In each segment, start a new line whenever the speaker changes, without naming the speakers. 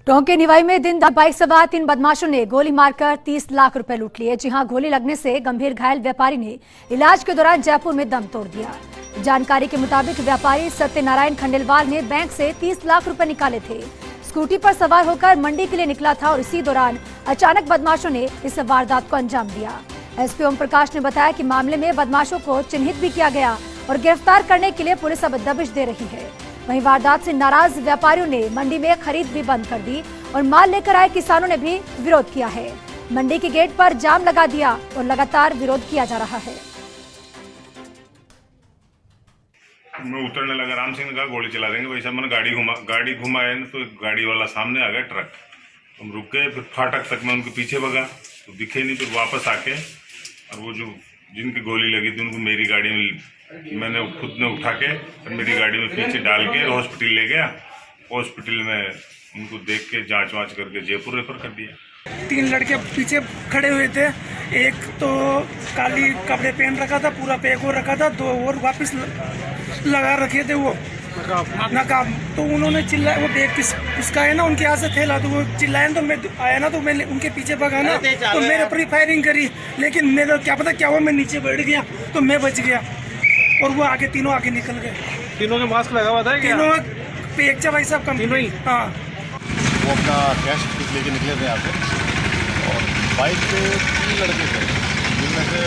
टोंक के निवाई में दिन बाइक सवार 3 बदमाशों ने गोली मारकर 30 लाख रुपए लूट लिए। जी हां, गोली लगने से गंभीर घायल व्यापारी ने इलाज के दौरान जयपुर में दम तोड़ दिया। जानकारी के मुताबिक व्यापारी सत्यनारायण खंडेलवाल ने बैंक से 30 लाख रुपए निकाले थे। स्कूटी पर सवार होकर मंडी के लिए निकला था और इसी दौरान अचानक बदमाशों ने इस वारदात को अंजाम दिया। एसपी ओम प्रकाश ने बताया कि मामले में बदमाशों को चिन्हित भी किया गया और गिरफ्तार करने के लिए पुलिस अब दबिश दे रही है। वहीं वारदात से नाराज व्यापारियों ने मंडी में खरीद भी बंद कर दी और माल लेकर आए किसानों ने भी विरोध किया है। मंडी के गेट पर जाम लगा दिया और लगातार विरोध किया जा रहा है।
मैं उतरने लगा, राम सिंह ने कहा गोली चला देंगे। वैसा मैंने गाड़ी घुमाया तो एक गाड़ी वाला सामने आ गया, ट्रक। हम रुक गए, फिर फाटक तक मैं उनके पीछे भगा तो दिखे नहीं। फिर वापस आके और वो जो जिनकी गोली लगी थी उनको मेरी गाड़ी में मैंने खुद ने उठा के फिर मेरी गाड़ी में पीछे डाल के हॉस्पिटल ले गया। हॉस्पिटल में उनको देख के जांच वाँच करके जयपुर रेफर कर दिया।
3 लड़के पीछे खड़े हुए थे। एक तो काली कपड़े पहन रखा था, पूरा पैक हो रखा था। 2 और वापस लगा रखे थे वो नकाब। तो उन्होंने चिल्लाया, वो बैग किसका है ना, उनके हाथ से थैला। तो वो चिल्लाया तो मैं आया ना, तो मैं उनके पीछे भगा ना, तो मेरे पर फायरिंग करी। लेकिन मेरा क्या पता क्या हुआ, मैं नीचे बैठ गया तो मैं बच गया और वो आगे तीनों आगे निकल गए।
तीनों के मास्क लगा हुआ था?
तीनों पेचा भाई साहब कम। हाँ,
वो अपना कैश लेके निकले थे यहाँ से और बाइक पे 3 लड़के थे, जिनमें से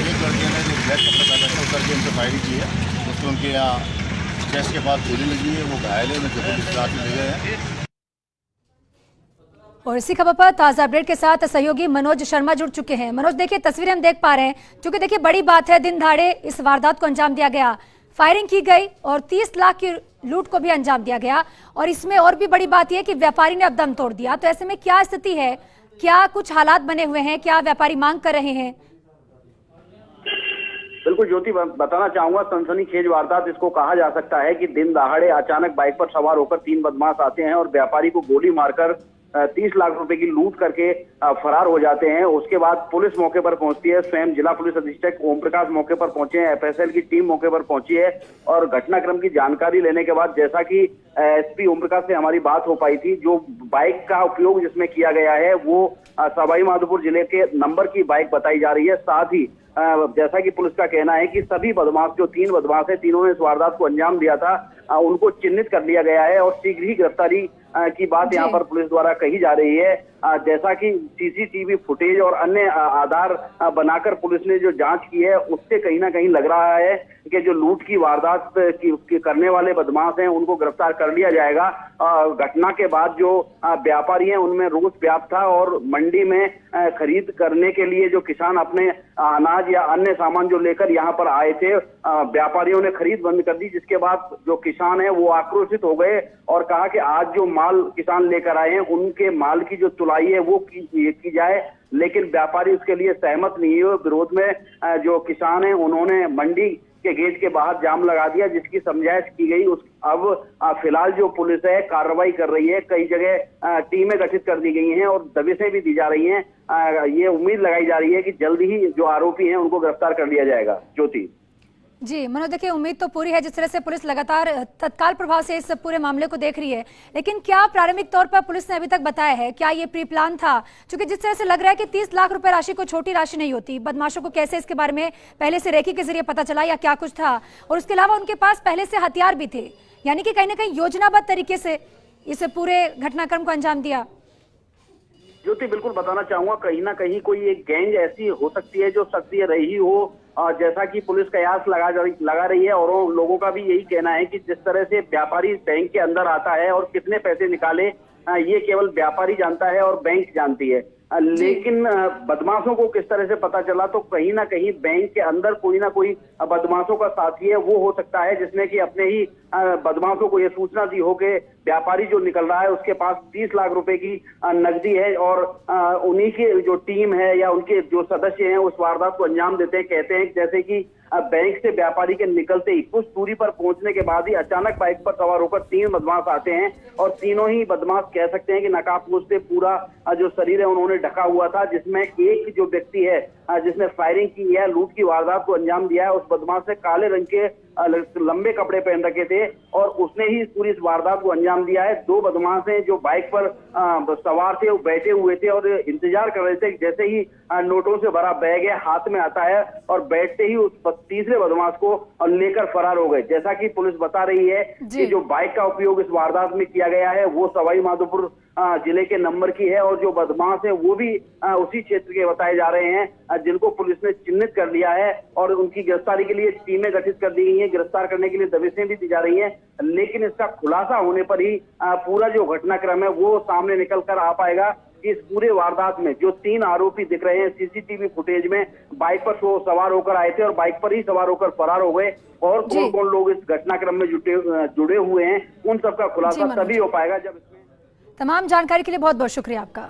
एक लड़के ने जो ब्लैक कपड़ा पहना था उतर के उनसे फायरिंग की है। उसको उनके यहाँ चेस्ट के पास गोली लगी है, वो घायल है, उन्हें जयपुर डिस्ट्रिक्ट में ले गए हैं।
और इसी खबर पर ताजा अपडेट के साथ सहयोगी मनोज शर्मा जुड़ चुके हैं। मनोज, देखिए तस्वीरें हम देख पा रहे हैं, क्योंकि देखिए बड़ी बात है, दिन दहाड़े इस वारदात को अंजाम दिया गया, फायरिंग की गई और 30 लाख की लूट को भी अंजाम दिया गया। और इसमें और भी बड़ी बात यह कि व्यापारी ने अब दम तोड़ दिया। तो ऐसे में क्या स्थिति है, क्या कुछ हालात बने हुए हैं, क्या व्यापारी मांग कर रहे हैं?
बिल्कुल ज्योति, बताना चाहूंगा, सनसनीखेज वारदात इसको कहा जा सकता है कि दिन दहाड़े अचानक बाइक पर सवार होकर 3 बदमाश आते हैं और व्यापारी को गोली मारकर 30 लाख रुपए की लूट करके फरार हो जाते हैं। उसके बाद पुलिस मौके पर पहुंचती है, स्वयं जिला पुलिस अधीक्षक ओम प्रकाश मौके पर पहुंचे हैं, एफएसएल की टीम मौके पर पहुंची है और घटनाक्रम की जानकारी लेने के बाद, जैसा कि एसपी ओम प्रकाश से हमारी बात हो पाई थी, जो बाइक का उपयोग जिसमें किया गया है वो सवाई माधोपुर जिले के नंबर की बाइक बताई जा रही है। साथ ही जैसा कि पुलिस का कहना है कि सभी बदमाश, जो 3 बदमाश है, तीनों ने इस वारदात को अंजाम दिया था, उनको चिन्हित कर लिया गया है और शीघ्र ही गिरफ्तारी की बात यहाँ पर पुलिस द्वारा कही जा रही है। जैसा कि सीसीटीवी फुटेज और अन्य आधार बनाकर पुलिस ने जो जांच की है, उससे कहीं ना कहीं लग रहा है कि जो लूट की वारदात की करने वाले बदमाश हैं उनको गिरफ्तार कर लिया जाएगा। घटना के बाद जो व्यापारी हैं उनमें रोष व्याप्त था और मंडी में खरीद करने के लिए जो किसान अपने अनाज या अन्य सामान जो लेकर यहाँ पर आए थे, व्यापारियों ने खरीद बंद कर दी, जिसके बाद जो किसान है वो आक्रोशित हो गए और कहा कि आज जो माल किसान लेकर आए हैं उनके माल की जो तुलाई है वो की जाए। लेकिन व्यापारी उसके लिए सहमत नहीं हुए। विरोध में जो किसान है उन्होंने मंडी के गेट के बाहर जाम लगा दिया, जिसकी समझाइश की गई। अब फिलहाल जो पुलिस है कार्रवाई कर रही है, कई जगह टीमें गठित कर दी गई हैं और दबिशें भी दी जा रही हैं। ये उम्मीद लगाई जा रही है कि जल्दी ही जो आरोपी हैं उनको गिरफ्तार कर लिया जाएगा। ज्योति
जी मनोज, देखिए उम्मीद तो पूरी है, जिस तरह से पुलिस लगातार तत्काल प्रभाव से इस पूरे मामले को देख रही है। लेकिन क्या प्रारंभिक तौर पर पुलिस ने अभी तक बताया है, क्या ये प्री प्लान था? क्योंकि जिस तरह से लग रहा है कि 30 लाख रुपए राशि को छोटी राशि नहीं होती। बदमाशों को कैसे इसके बारे में पहले से रेकी के जरिए पता चला या क्या कुछ था? और उसके अलावा उनके पास पहले से हथियार भी थे, यानी कि कहीं ना कहीं योजनाबद्ध तरीके से इस पूरे घटनाक्रम को अंजाम दिया।
ज्योति, बिल्कुल बताना चाहूंगा, कहीं ना कहीं कोई एक गैंग ऐसी हो सकती है जो सक्रिय रही हो, जैसा कि पुलिस कयास लगा रही है। और लोगों का भी यही कहना है कि जिस तरह से व्यापारी बैंक के अंदर आता है और कितने पैसे निकाले, ये केवल व्यापारी जानता है और बैंक जानती है। लेकिन बदमाशों को किस तरह से पता चला, तो कहीं ना कहीं बैंक के अंदर कोई ना कोई बदमाशों का साथी है, वो हो सकता है जिसने कि अपने ही बदमाशों को ये सूचना दी हो कि व्यापारी जो निकल रहा है उसके पास 30 लाख रुपए की नकदी है और उन्हीं की जो टीम है या उनके जो सदस्य हैं उस वारदात को अंजाम देते हैं। कहते हैं जैसे कि बैंक से व्यापारी के निकलते ही कुछ दूरी पर पहुंचने के बाद ही अचानक बाइक पर सवार होकर 3 बदमाश आते हैं और तीनों ही बदमाश कह सकते हैं कि नकाबपोश से पूरा जो शरीर है उन्होंने ढका हुआ था, जिसमें एक जो व्यक्ति है जिसने फायरिंग की है, लूट की वारदात को अंजाम दिया है, उस बदमाश से काले रंग के लंबे कपड़े पहन रखे थे और उसने ही पूरी इस वारदात को अंजाम दिया है। दो बदमाश हैं जो बाइक पर सवार थे, वो बैठे हुए थे और इंतजार कर रहे थे। जैसे ही नोटों से भरा बैग है हाथ में आता है और बैठते ही उस तीसरे बदमाश को लेकर फरार हो गए। जैसा कि पुलिस बता रही है कि जो बाइक का उपयोग इस वारदात में किया गया है वो सवाई माधोपुर जिले के नंबर की है और जो बदमाश है वो भी उसी क्षेत्र के बताए जा रहे हैं, जिनको पुलिस ने चिन्हित कर लिया है और उनकी गिरफ्तारी के लिए टीमें गठित कर दी गई हैं। गिरफ्तार करने के लिए दबिशें भी दी जा रही हैं, लेकिन इसका खुलासा होने पर ही पूरा जो घटनाक्रम है वो सामने निकल कर आ पाएगा। इस पूरे वारदात में जो 3 आरोपी दिख रहे हैं सीसीटीवी फुटेज में, बाइक पर सवार होकर आए थे और बाइक पर ही सवार होकर फरार हो गए, और कौन कौन लोग इस घटनाक्रम में जुड़े हुए हैं, उन सबका खुलासा तभी हो पाएगा जब
तमाम जानकारी के लिए बहुत बहुत शुक्रिया आपका।